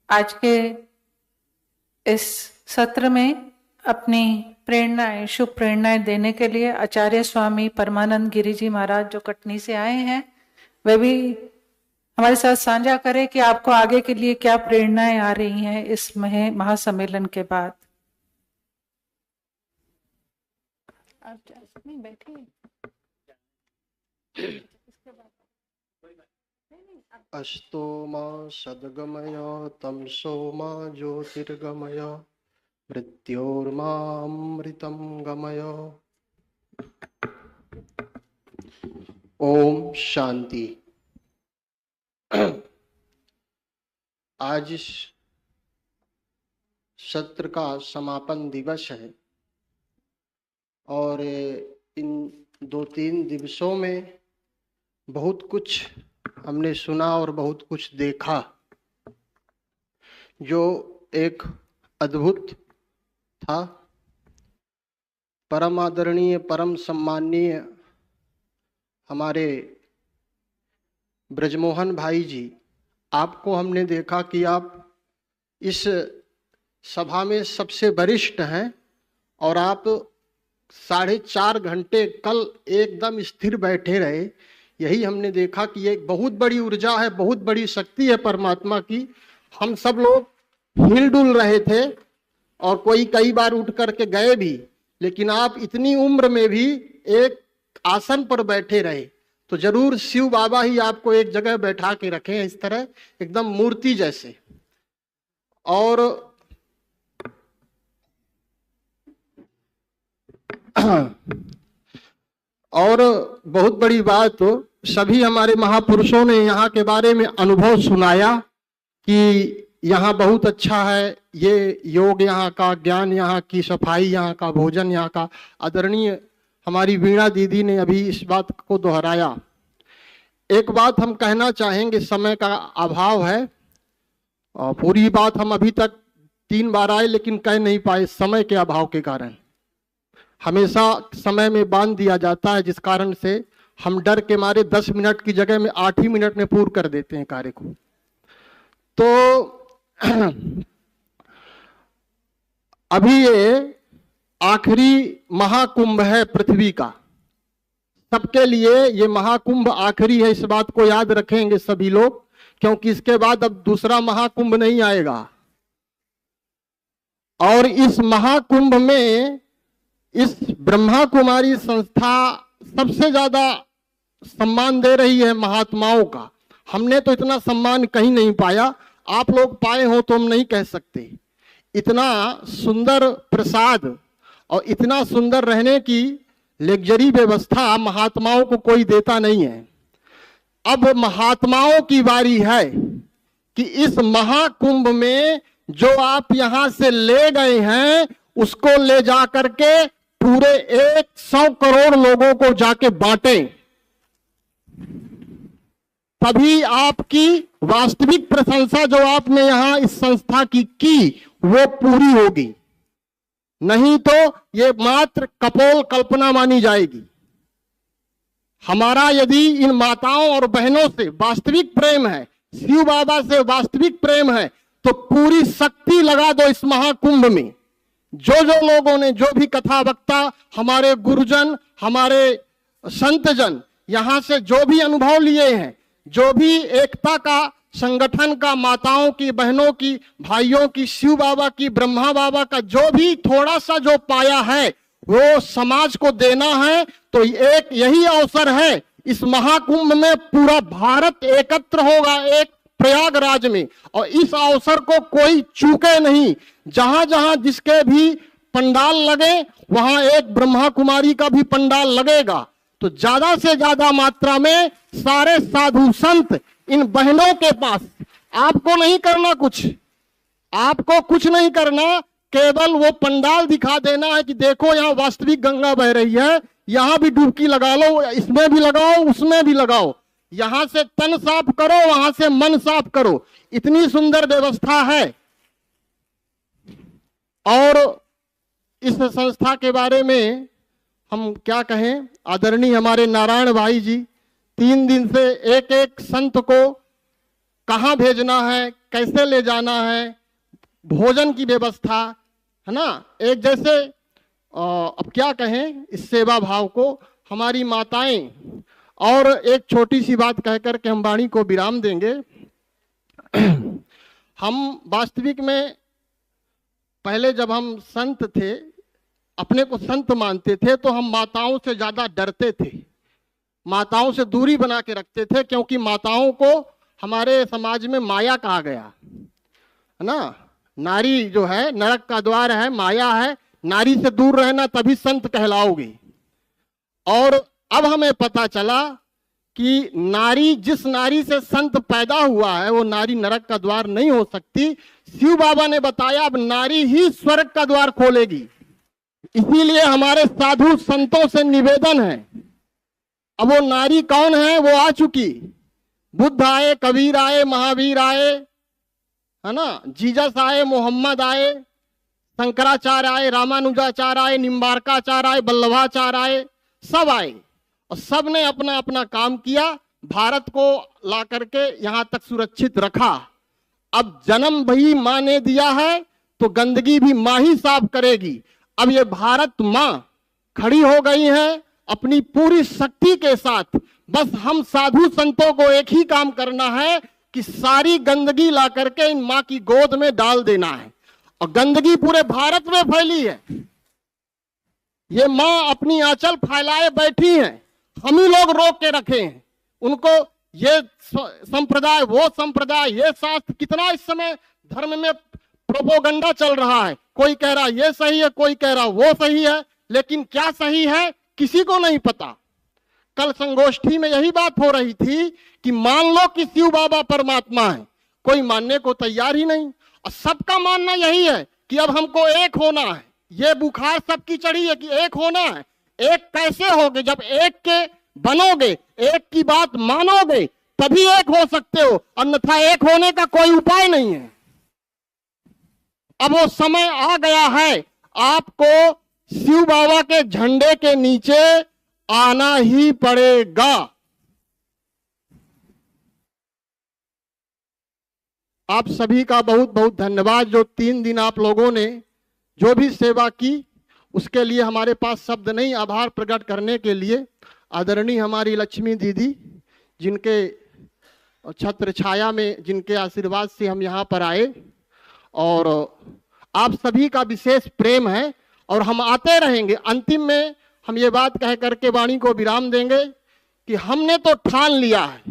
आज के इस सत्र में अपनी प्रेरणाएं, शुभ प्रेरणाएं देने के लिए आचार्य स्वामी परमानंद गिरी जी महाराज जो कटनी से आए हैं, वे भी हमारे साथ साझा करें कि आपको आगे के लिए क्या प्रेरणाएं आ रही हैं इस महासम्मेलन के बाद। आप बैठिए। अस्तो मा सद्गमय तमसो मा ज्योतिर्गमय मृत्योर्मामृतं गमय। ओम शांति। आज इस सत्र का समापन दिवस है और इन 2-3 दिवसों में बहुत कुछ हमने सुना और बहुत कुछ देखा जो एक अद्भुत था। परम आदरणीय, परम सम्माननीय हमारे ब्रजमोहन भाई जी, आपको हमने देखा कि आप इस सभा में सबसे वरिष्ठ हैं और आप 4.5 घंटे कल एकदम स्थिर बैठे रहे। यही हमने देखा कि ये बहुत बड़ी ऊर्जा है, बहुत बड़ी शक्ति है परमात्मा की। हम सब लोग हिलडुल रहे थे और कोई कई बार उठ करके गए भी, लेकिन आप इतनी उम्र में भी एक आसन पर बैठे रहे। तो जरूर शिव बाबा ही आपको एक जगह बैठा के रखे हैं, इस तरह एकदम मूर्ति जैसे। और बहुत बड़ी बात, सभी हमारे महापुरुषों ने यहाँ के बारे में अनुभव सुनाया कि यहाँ बहुत अच्छा है, ये योग यहाँ का, ज्ञान यहाँ की, सफाई यहाँ का, भोजन यहाँ का। आदरणीय हमारी वीणा दीदी ने अभी इस बात को दोहराया। एक बात हम कहना चाहेंगे, समय का अभाव है और पूरी बात हम अभी तक 3 बार आए लेकिन कह नहीं पाए समय के अभाव के कारण। हमेशा समय में बांध दिया जाता है, जिस कारण से हम डर के मारे 10 मिनट की जगह में 8 ही मिनट में पूर्ण कर देते हैं कार्य को। तो अभी ये आखिरी महाकुंभ है पृथ्वी का, सबके लिए ये महाकुंभ आखिरी है। इस बात को याद रखेंगे सभी लोग, क्योंकि इसके बाद अब दूसरा महाकुंभ नहीं आएगा। और इस महाकुंभ में इस ब्रह्मा कुमारी संस्था सबसे ज्यादा सम्मान दे रही है महात्माओं का। हमने तो इतना सम्मान कहीं नहीं पाया, आप लोग पाए हो तो हम नहीं कह सकते। इतना सुंदर प्रसाद और इतना सुंदर रहने की लग्जरी व्यवस्था महात्माओं को कोई देता नहीं है। अब महात्माओं की बारी है कि इस महाकुंभ में जो आप यहां से ले गए हैं उसको ले जा करके पूरे 100 करोड़ लोगों को जाके बांटें, तभी आपकी वास्तविक प्रशंसा जो आपने यहां इस संस्था की वो पूरी होगी। नहीं तो ये मात्र कपोल कल्पना मानी जाएगी। हमारा यदि इन माताओं और बहनों से वास्तविक प्रेम है, शिव बाबा से वास्तविक प्रेम है, तो पूरी शक्ति लगा दो इस महाकुंभ में। जो लोगों ने, जो भी कथा वक्ता, हमारे गुरुजन, हमारे संतजन यहां से जो भी अनुभव लिए हैं, जो भी एकता का, संगठन का, माताओं की, बहनों की, भाइयों की, शिव बाबा की, ब्रह्मा बाबा का जो भी थोड़ा सा जो पाया है वो समाज को देना है। तो एक यही अवसर है, इस महाकुंभ में पूरा भारत एकत्र होगा एक प्रयागराज में, और इस अवसर को कोई चूके नहीं। जहां जहां जिसके भी पंडाल लगे वहां एक ब्रह्मा कुमारी का भी पंडाल लगेगा। तो ज्यादा से ज्यादा मात्रा में सारे साधु संत इन बहनों के पास, आपको नहीं करना कुछ, आपको कुछ नहीं करना, केवल वो पंडाल दिखा देना है कि देखो यहाँ वास्तविक गंगा बह रही है, यहां भी डुबकी लगा लो, इसमें भी लगाओ, उसमें भी लगाओ, यहां से तन साफ करो, वहां से मन साफ करो। इतनी सुंदर व्यवस्था है। और इस संस्था के बारे में हम क्या कहें। आदरणीय हमारे नारायण भाई जी 3 दिन से एक संत को कहाँ भेजना है, कैसे ले जाना है, भोजन की व्यवस्था, है ना। एक जैसे अब क्या कहें इस सेवा भाव को, हमारी माताएं। और एक छोटी सी बात कहकर के हम वाणी को विराम देंगे। हम वास्तविक में पहले जब हम संत थे, अपने को संत मानते थे, तो हम माताओं से ज्यादा डरते थे, माताओं से दूरी बना के रखते थे, क्योंकि माताओं को हमारे समाज में माया कहा गया, है ना। नारी जो है नरक का द्वार है, माया है, नारी से दूर रहना तभी संत कहलाओगे। और अब हमें पता चला कि नारी, जिस नारी से संत पैदा हुआ है वो नारी नरक का द्वार नहीं हो सकती। शिव बाबा ने बताया अब नारी ही स्वर्ग का द्वार खोलेगी। इसीलिए हमारे साधु संतों से निवेदन है, अब वो नारी कौन है, वो आ चुकी। बुद्ध आए, कबीर आए, महावीर आए, है ना, जीसस आए, मोहम्मद आए, शंकराचार्य आए, रामानुजाचार्य आए, निम्बारकाचार्य आए, वल्लभाचार्य आए, सब आए और सब ने अपना अपना काम किया, भारत को ला करके यहाँ तक सुरक्षित रखा। अब जन्म भी माँ ने दिया है तो गंदगी भी माँ ही साफ करेगी। अब ये भारत माँ खड़ी हो गई है अपनी पूरी शक्ति के साथ। बस हम साधु संतों को एक ही काम करना है कि सारी गंदगी ला करके इन माँ की गोद में डाल देना है। और गंदगी पूरे भारत में फैली है, ये माँ अपनी आंचल फैलाए बैठी हैं, हम ही लोग रोक के रखे हैं उनको। ये संप्रदाय, वो संप्रदाय, ये शास्त्र, कितना इस समय धर्म में प्रोपोगंडा चल रहा है। कोई कह रहा ये सही है, कोई कह रहा वो सही है, लेकिन क्या सही है किसी को नहीं पता। कल संगोष्ठी में यही बात हो रही थी कि मान लो कि शिव बाबा परमात्मा है, कोई मानने को तैयार ही नहीं। और सबका मानना यही है कि अब हमको एक होना है। ये बुखार सबकी चढ़ी है कि एक होना है। एक कैसे होगे, जब एक के बनोगे, एक की बात मानोगे, तभी एक हो सकते हो, अन्यथा एक होने का कोई उपाय नहीं है। अब वो समय आ गया है, आपको शिव बाबा के झंडे के नीचे आना ही पड़ेगा। आप सभी का बहुत बहुत धन्यवाद। जो 3 दिन आप लोगों ने जो भी सेवा की उसके लिए हमारे पास शब्द नहीं आभार प्रकट करने के लिए। आदरणीय हमारी लक्ष्मी दीदी, जिनके छत्र छाया में, जिनके आशीर्वाद से हम यहाँ पर आए, और आप सभी का विशेष प्रेम है और हम आते रहेंगे। अंतिम में हम ये बात कह करके वाणी को विराम देंगे कि हमने तो ठान लिया है,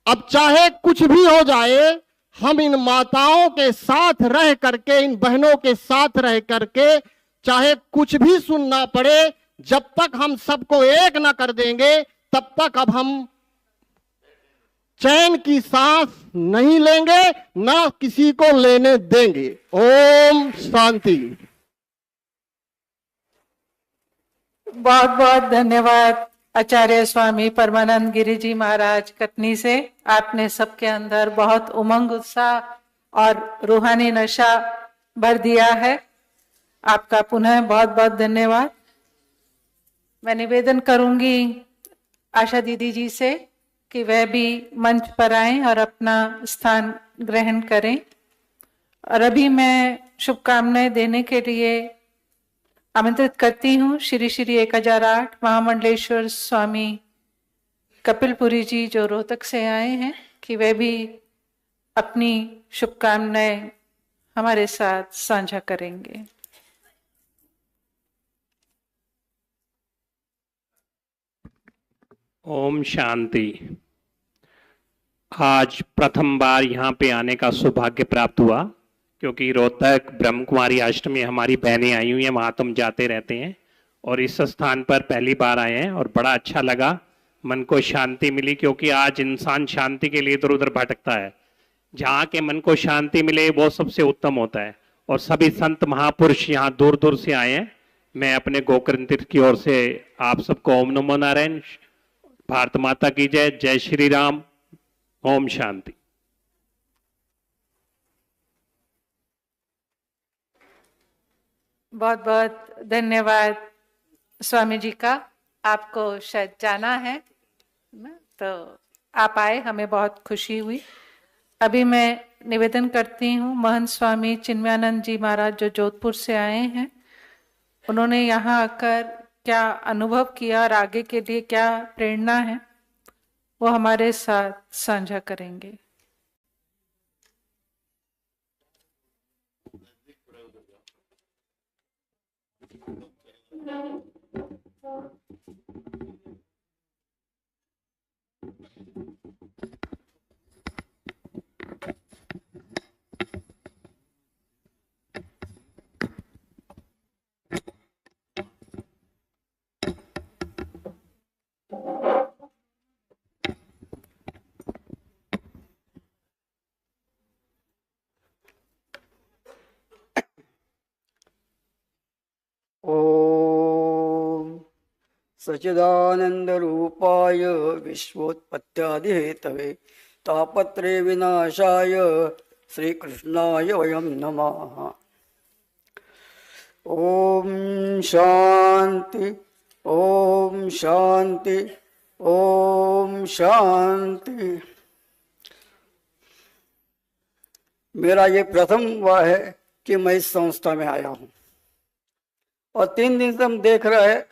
अब चाहे कुछ भी हो जाए, हम इन माताओं के साथ रह करके, इन बहनों के साथ रह करके, चाहे कुछ भी सुनना पड़े, जब तक हम सबको एक ना कर देंगे तब तक अब हम चैन की सांस नहीं लेंगे, ना किसी को लेने देंगे। ओम शांति। बहुत बहुत धन्यवाद आचार्य स्वामी परमानंद गिरी जी महाराज कटनी से। आपने सबके अंदर बहुत उमंग, उत्साह और रूहानी नशा भर दिया है। आपका पुनः बहुत बहुत धन्यवाद। मैं निवेदन करूंगी आशा दीदी जी से कि वह भी मंच पर आएं और अपना स्थान ग्रहण करें। और अभी मैं शुभकामनाएं देने के लिए आमंत्रित करती हूँ श्री श्री 1008 महामंडलेश्वर स्वामी कपिलपुरी जी, जो रोहतक से आए हैं, कि वे भी अपनी शुभकामनाएं हमारे साथ साझा करेंगे। ओम शांति। आज प्रथम बार यहाँ पे आने का सौभाग्य प्राप्त हुआ, क्योंकि रोहतक ब्रह्म कुमारी आश्रम में हमारी बहनें आई हुई हैं, वहाँ तो हम जाते रहते हैं, और इस स्थान पर पहली बार आए हैं और बड़ा अच्छा लगा, मन को शांति मिली। क्योंकि आज इंसान शांति के लिए इधर उधर भटकता है, जहाँ के मन को शांति मिले वो सबसे उत्तम होता है। और सभी संत महापुरुष यहाँ दूर दूर से आए हैं। मैं अपने गोकर्ण तीर्थ की ओर से आप सबको ओम नमो नारायण, भारत माता की जय, जय श्री राम, ओम शांति। बहुत बहुत धन्यवाद स्वामी जी का। आपको शायद जाना है ना, तो आप आए, हमें बहुत खुशी हुई। अभी मैं निवेदन करती हूँ महंत स्वामी चिन्मयानंद जी महाराज जो जोधपुर से आए हैं, उन्होंने यहाँ आकर क्या अनुभव किया और आगे के लिए क्या प्रेरणा है वो हमारे साथ साझा करेंगे। ओम सच्चिदानंद रूपाय विश्वोत्पत्त्यादिहेतवे तापत्रय विनाशाय श्री कृष्णाय वयं नमः। ओम शांति ओम शांति ओम शांति। मेरा ये प्रथम हुआ है कि मैं इस संस्था में आया हूँ और 3 दिन से हम देख रहे हैं